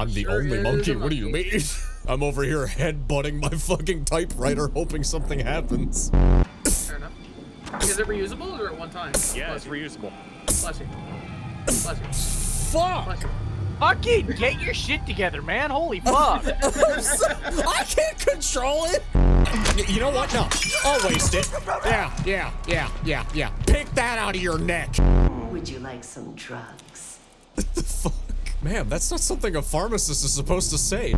I'm the only monkey. What do you mean? I'm over here headbutting my fucking typewriter, hoping something happens. Fair enough. Is it reusable or at one time? Yeah, it's reusable. Bless you. Bless you. Fuck! Bless you. Fucking get your shit together, man. Holy fuck. I can't control it. You know what? No. I'll waste it. Yeah. Pick that out of your neck. Would you like some drugs? What the fuck? Ma'am, that's not something a pharmacist is supposed to say.